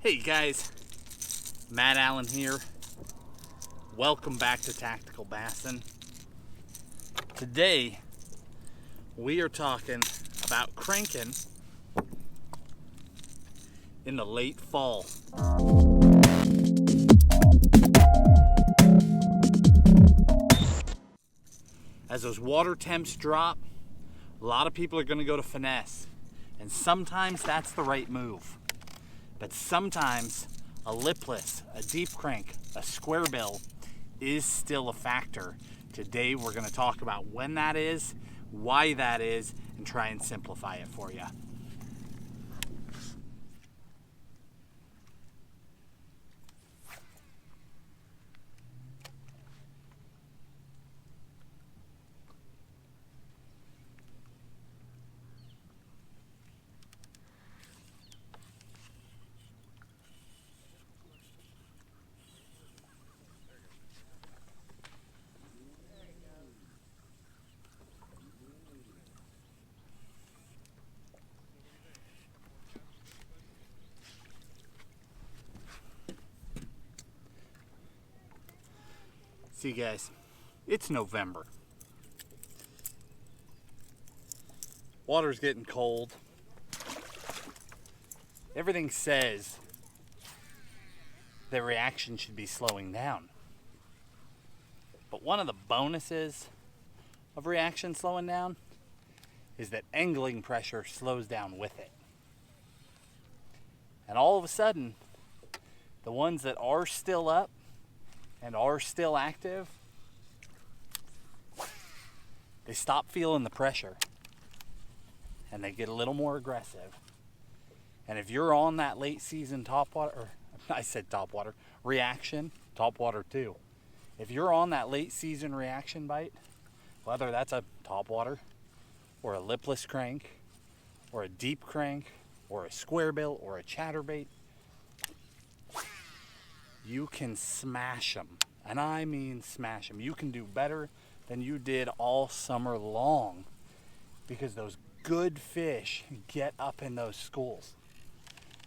Hey guys, Matt Allen here. Welcome back to TacticalBassin. Today we are talking about cranking in the late fall. As those water temps drop, a lot of people are going to go to finesse, and sometimes that's the right move. But sometimes a lipless, a deep crank, a squarebill is still a factor. Today we're going to talk about when that is, why that is, and try and simplify it for you. See guys, it's November. Water's getting cold. Everything says the reaction should be slowing down. But one of the bonuses of reaction slowing down is that angling pressure slows down with it. And all of a sudden, the ones that are still up and are still active, they stop feeling the pressure and they get a little more aggressive. And if you're on that late season topwater, or I said topwater, reaction, topwater too. If you're on that late season reaction bite, whether that's a topwater or a lipless crank or a deep crank or a squarebill or a chatterbait, you can smash them. And I mean smash them. You can do better than you did all summer long because those good fish get up in those schools.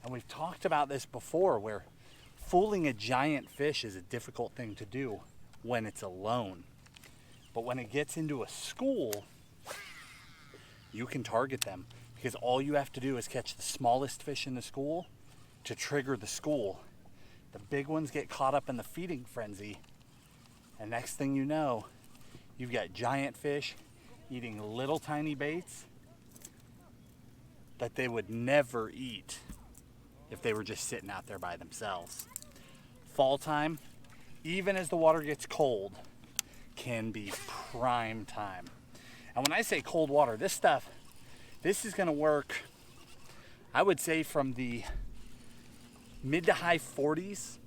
And we've talked about this before where fooling a giant fish is a difficult thing to do when it's alone. But when it gets into a school, you can target them because all you have to do is catch the smallest fish in the school to trigger the school. The big ones get caught up in the feeding frenzy, and next thing you know, you've got giant fish eating little tiny baits that they would never eat if they were just sitting out there by themselves. Fall time, even as the water gets cold, can be prime time. And when I say cold water, this is going to work, I would say, from the mid to high 40s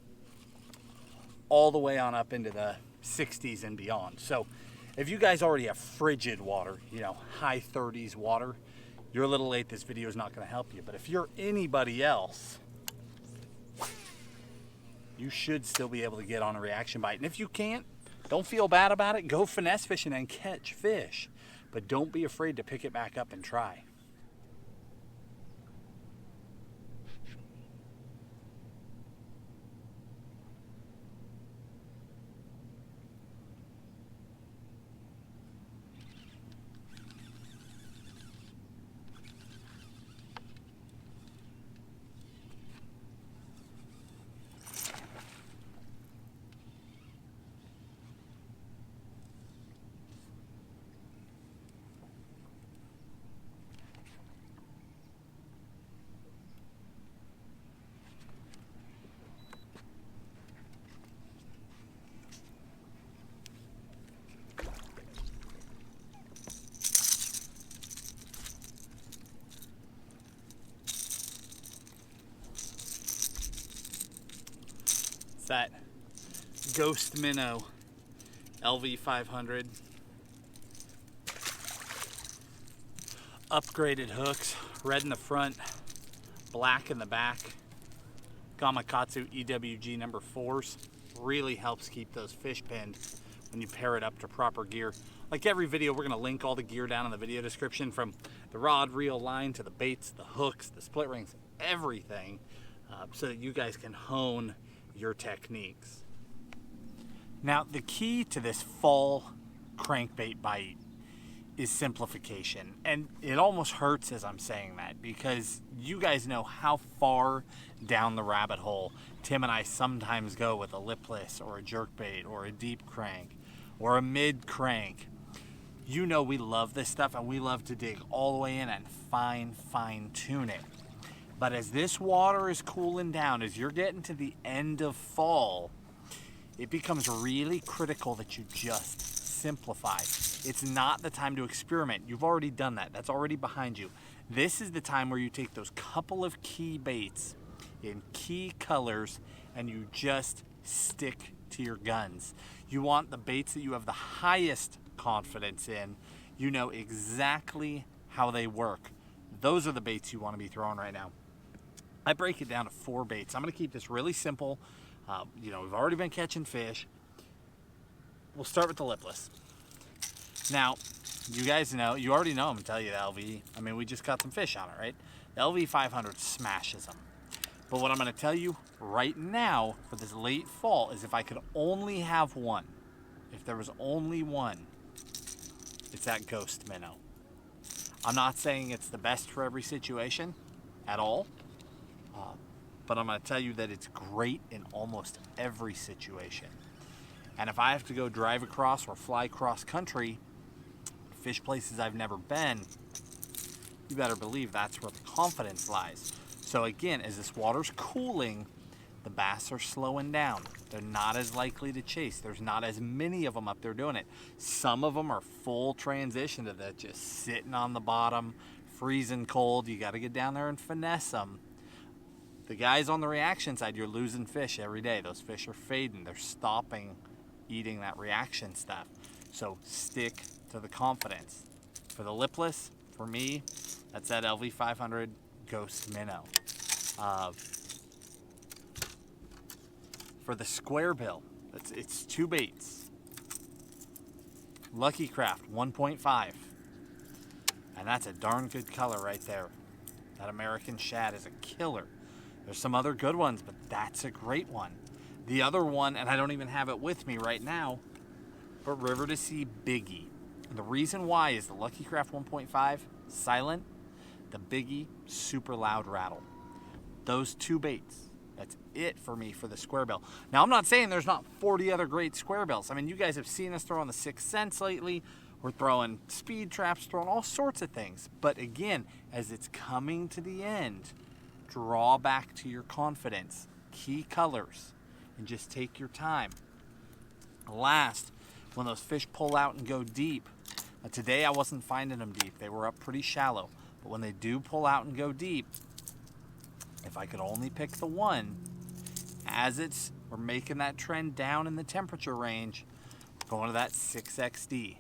all the way on up into the 60s and beyond. So if you guys already have frigid water, high 30s water, you're a little late. This video is not going to help you. But if you're anybody else, you should still be able to get on a reaction bite. And if you can't, don't feel bad about it. Go finesse fishing and catch fish. But don't be afraid to pick it back up and try. That Ghost Minnow LV500. Upgraded hooks, red in the front, black in the back. Gamakatsu EWG number 4s. Really helps keep those fish pinned when you pair it up to proper gear. Like every video, we're gonna link all the gear down in the video description, from the rod, reel, line, to the baits, the hooks, the split rings, everything. so that you guys can hone your techniques. Now, the key to this fall crankbait bite is simplification. And it almost hurts as I'm saying that, because you guys know how far down the rabbit hole Tim and I sometimes go with a lipless or a jerkbait or a deep crank or a mid crank. You know we love this stuff, and we love to dig all the way in and fine tune it. But as this water is cooling down, as you're getting to the end of fall, it becomes really critical that you just simplify. It's not the time to experiment. You've already done that. That's already behind you. This is the time where you take those couple of key baits in key colors and you just stick to your guns. You want the baits that you have the highest confidence in. You know exactly how they work. Those are the baits you want to be throwing right now. I break it down to 4 baits. I'm going to keep this really simple. We've already been catching fish. We'll start with the lipless. Now, you guys know, you already know I'm going to tell you the LV. I mean, we just got some fish on it, right? The LV 500 smashes them. But what I'm going to tell you right now for this late fall is if I could only have one, if there was only one, it's that ghost minnow. I'm not saying it's the best for every situation at all, but I'm going to tell you that it's great in almost every situation. And if I have to go drive across or fly cross country, fish places I've never been, you better believe that's where the confidence lies. So again, as this water's cooling, the bass are slowing down. They're not as likely to chase. There's not as many of them up there doing it. Some of them are full transition to that, just sitting on the bottom, freezing cold. You got to get down there and finesse them. The guys on the reaction side, you're losing fish every day. Those fish are fading. They're stopping eating that reaction stuff. So stick to the confidence. For the lipless, for me, that's that LV 500 Ghost Minnow. For the Squarebill, it's 2 baits. Lucky Craft 1.5. And that's a darn good color right there. That American shad is a killer. There's some other good ones, but that's a great one. The other one, and I don't even have it with me right now, but River2Sea Biggie. And the reason why is the Lucky Craft 1.5, silent. The Biggie, super loud rattle. Those 2 baits. That's it for me for the Squarebill. Now, I'm not saying there's not 40 other great Squarebills. I mean, you guys have seen us throw on the 6th Sense lately. We're throwing speed traps, throwing all sorts of things. But again, as it's coming to the end, draw back to your confidence. Key colors. And just take your time. Last, when those fish pull out and go deep. Now, today I wasn't finding them deep. They were up pretty shallow. But when they do pull out and go deep, if I could only pick the one, as we're making that trend down in the temperature range, going to that 6XD.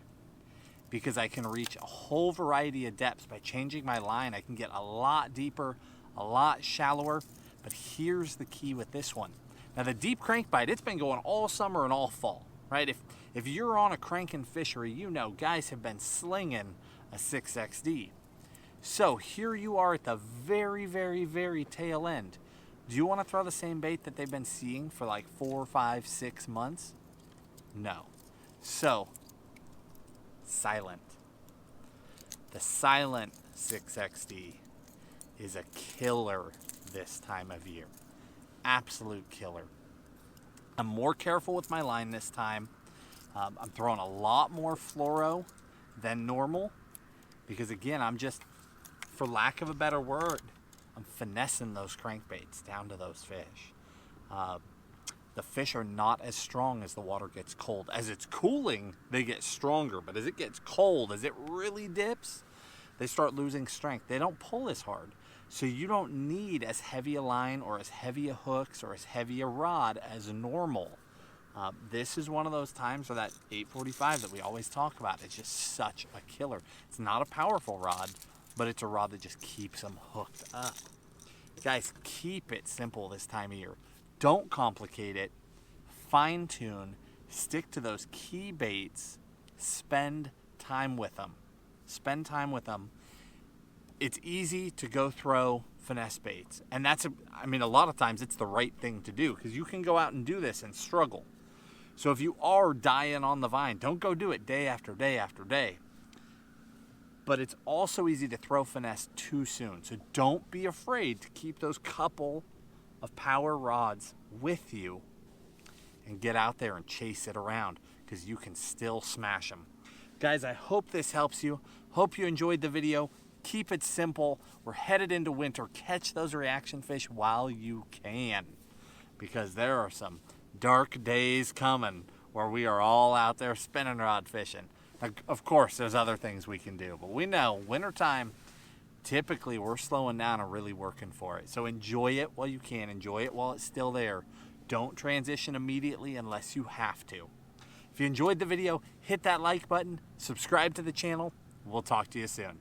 Because I can reach a whole variety of depths. By changing my line, I can get a lot deeper, a lot shallower. But here's the key with this one. Now, the deep crankbait, it's been going all summer and all fall, right? If you're on a cranking fishery, you know guys have been slinging a 6XD. So here you are at the very tail end. Do you want to throw the same bait that they've been seeing for like 4, 5, 6 months? No. So, silent. The silent 6XD is a killer this time of year. Absolute killer. I'm more careful with my line this time. I'm throwing a lot more fluoro than normal because, again, I'm just, for lack of a better word, I'm finessing those crankbaits down to those fish. The fish are not as strong as the water gets cold. As it's cooling, they get stronger, but as it gets cold, as it really dips, they start losing strength. They don't pull as hard. So you don't need as heavy a line or as heavy a hooks or as heavy a rod as normal. This is one of those times where that 845 that we always talk about is just such a killer. It's not a powerful rod, but it's a rod that just keeps them hooked up. Guys, keep it simple this time of year. Don't complicate it. Fine tune. Stick to those key baits. Spend time with them. Spend time with them. It's easy to go throw finesse baits. And I mean, a lot of times it's the right thing to do, because you can go out and do this and struggle. So if you are dying on the vine, don't go do it day after day after day. But it's also easy to throw finesse too soon. So don't be afraid to keep those couple of power rods with you and get out there and chase it around, because you can still smash them. Guys, I hope this helps you. Hope you enjoyed the video. Keep it simple. We're headed into winter. Catch those reaction fish while you can, because there are some dark days coming where we are all out there spinning rod fishing. Of course, there's other things we can do, but we know wintertime, typically we're slowing down and really working for it. So enjoy it while you can. Enjoy it while it's still there. Don't transition immediately unless you have to. If you enjoyed the video, hit that like button, subscribe to the channel. We'll talk to you soon.